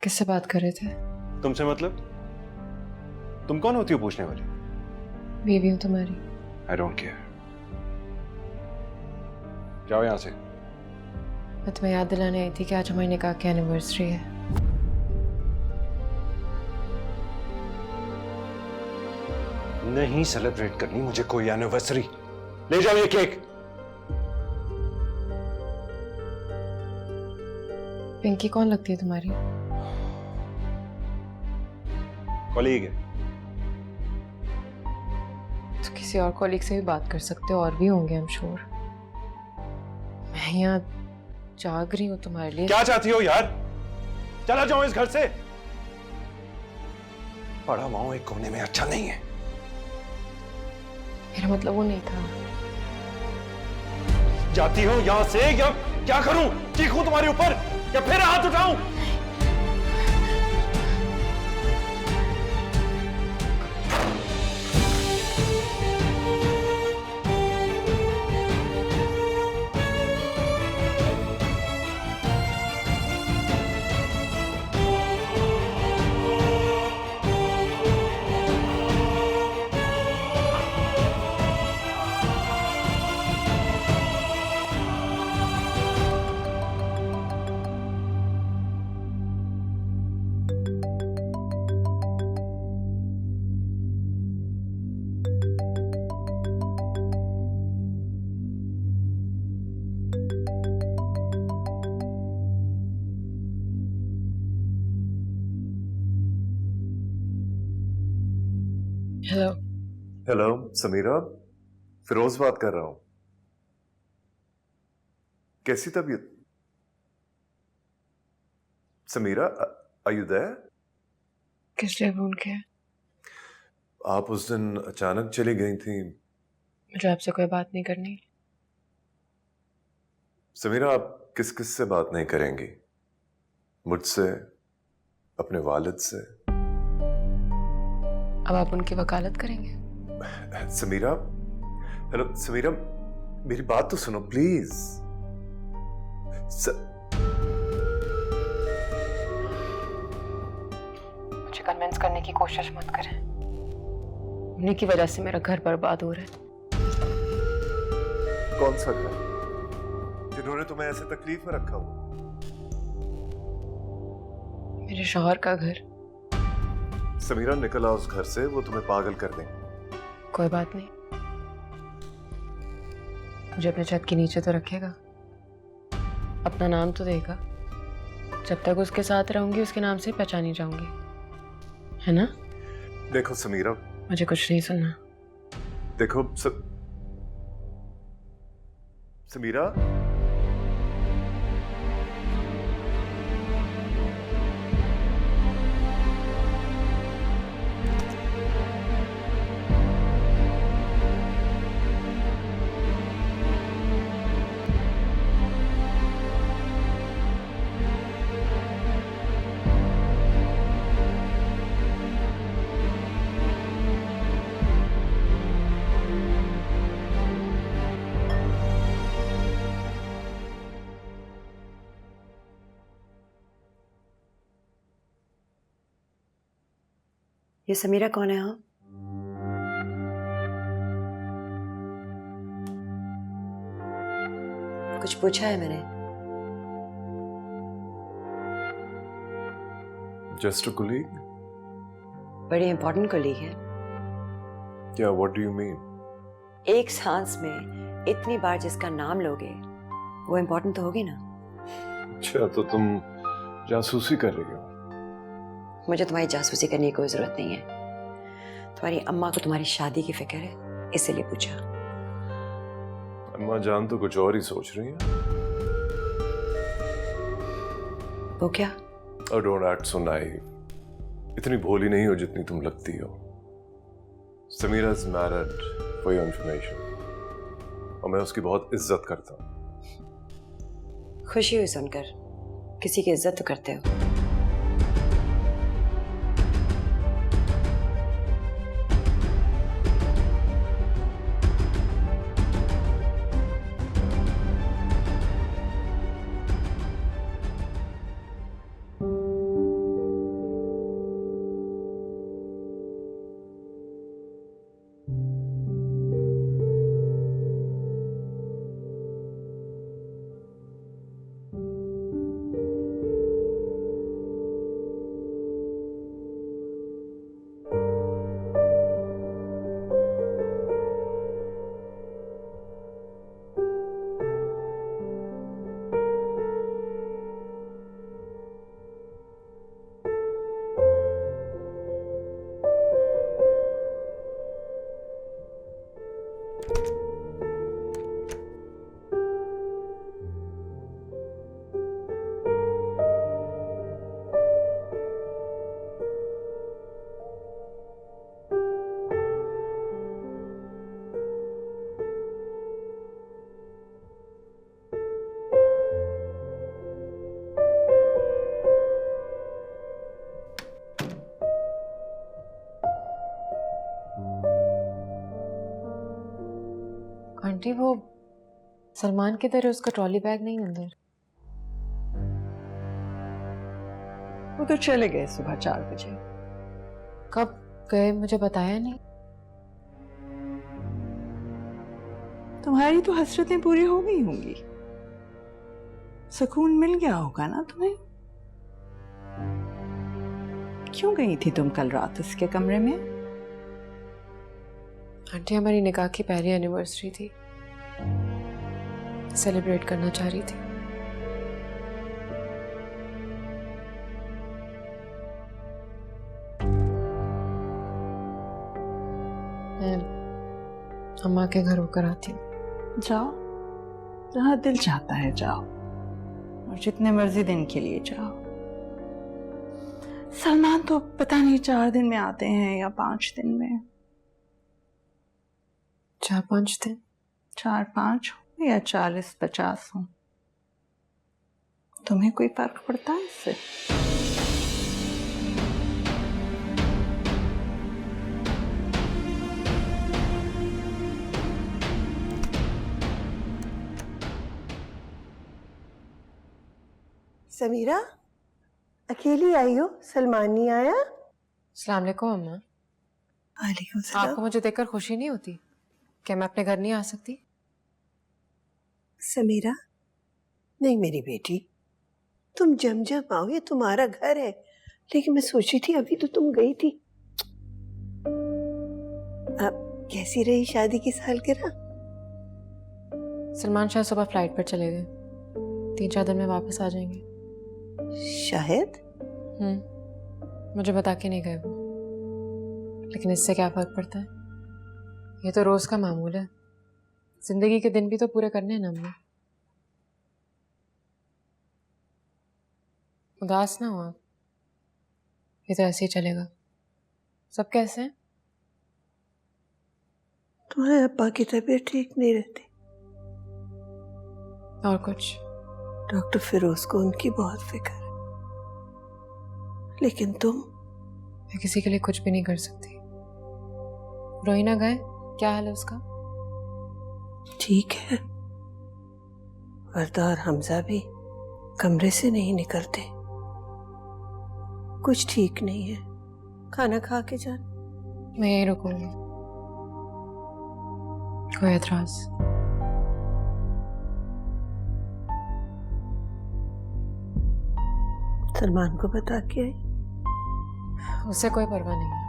किससे बात कर रहे थे? तुमसे मतलब? तुम कौन होती हो पूछने वाली? बीवी हूँ तुम्हारी। I don't care. जाओ यहां से। मैं तुम्हें याद दिलाने आई थी कि आज हमारी निकाह की एनिवर्सरी है। नहीं सेलिब्रेट करनी मुझे कोई एनिवर्सरी। ले जाओ ये केक। पिंकी कौन लगती है तुम्हारी? कॉलीग है। तो किसी और कॉलीग से भी बात कर सकते हो, और भी होंगे आई एम श्योर। मैं यहाँ जाग रही हूँ तुम्हारे लिए। क्या चाहती हो यार? चला जाओ इस घर से। पड़ा हुआ हूं एक कोने में अच्छा नहीं है। मेरा मतलब वो नहीं था। जाती हो यहां से या क्या करूं? चीखूं तुम्हारे ऊपर या फिर हाथ उठाऊं? हेलो। हेलो समीरा, फिरोज बात कर रहा हूं। कैसी तबीयत? Sameera, are you there? किस लिए फोन किया? आप उस दिन अचानक चली गई थी। मुझे आपसे कोई बात नहीं करनी। समीरा, आप किस किस से बात नहीं करेंगी? मुझसे, अपने वालिद से। अब आप उनकी वकालत करेंगे? समीरा, हेलो समीरा, मेरी बात तो सुनो प्लीज। मुझे कन्विंस करने की कोशिश मत करें। उन्हीं की वजह से मेरा घर बर्बाद हो रहा है। कौन सा घर जिन्होंने तुम्हें ऐसे तकलीफ में रखा हुआ? मेरे शौहर का घर। समीरा, निकल आओ उस घर से, वो तुम्हें पागल कर देंगे। कोई बात नहीं, मुझे अपने छत के नीचे तो रखेगा, अपना नाम तो देगा। जब तक उसके साथ रहूंगी उसके नाम से पहचानी जाऊंगी, है ना? देखो समीरा, मुझे कुछ नहीं सुनना। देखो समीरा, ये समीरा कौन है? हाँ, कुछ पूछा है मैंने? Just a colleague. बड़ी इंपॉर्टेंट कलीग है। क्या, व्हाट डू यू मीन? एक सांस में इतनी बार जिसका नाम लोगे वो इंपॉर्टेंट तो होगी ना। अच्छा, तो तुम जासूसी कर रही हो? मुझे तुम्हारी जासूसी करने की कोई जरूरत नहीं है। तुम्हारी अम्मा को तुम्हारी शादी की फिक्र है, इसीलिए पूछा। अम्मा जान तो कुछ और ही सोच रही है। वो क्या? और डोंट एक्ट सो नाइव। इतनी भोली नहीं हो जितनी तुम लगती हो। Sameera is married, for your information, और मैं उसकी बहुत इज्जत करता हूँ। खुशी हुई सुनकर। किसी की इज्जत तो करते हो। आंटी वो सलमान किधर है? उसका ट्रॉली बैग नहीं अंदर। वो तो चले गए सुबह 4 बजे। कब गए मुझे बताया नहीं। तुम्हारी तो हसरतें पूरी हो गई होंगी, सुकून मिल गया होगा ना तुम्हें। क्यों गई थी तुम कल रात उसके कमरे में? आंटी हमारी निकाह की पहली एनिवर्सरी थी, सेलिब्रेट करना चाह रही थी। मैं अम्मा के घर होकर आती हूँ। जाओ, जहां दिल चाहता है जाओ, और जितने मर्जी दिन के लिए जाओ। सलमान तो पता नहीं 4 दिन में आते हैं या 5 दिन में। 4-5 दिन। 4-5 हो या 40-50 हो, तुम्हें कोई फर्क पड़ता है इससे? समीरा, अकेली आई हो? सलमान नहीं आया? अस्सलाम वालेकुम अम्मा। वालेकुम सलाम। आपको मुझे देखकर खुशी नहीं होती? क्या मैं अपने घर नहीं आ सकती? समीरा, नहीं मेरी बेटी, तुम जम आओ, ये तुम्हारा घर है। लेकिन मैं सोची थी अभी तो तुम गई थी। अब कैसी रही शादी की सालगिरह? सलमान शाह सुबह फ्लाइट पर चले गए, 3-4 दिन में वापस आ जाएंगे। शायद। मुझे बता के नहीं गए वो, लेकिन इससे क्या फर्क पड़ता है? ये तो रोज का मामूल है। जिंदगी के दिन भी तो पूरे करने हैं ना हमने। उदास ना हो आप, ये तो ऐसे ही चलेगा। सब कैसे हैं? तुम्हारे अब्बा की तबीयत ठीक नहीं रहती। और कुछ? डॉक्टर फिरोज को उनकी बहुत फिक्र है। लेकिन तुम? मैं किसी के लिए कुछ भी नहीं कर सकती। रोहिना गए, क्या हाल है उसका? ठीक है, वर्दा और हमजा भी कमरे से नहीं निकलते। कुछ ठीक नहीं है, खाना खा के जाना। मैं यहीं रुकूंगी। कोई एतराज? सलमान को बता के आई? उससे कोई परवाह नहीं है।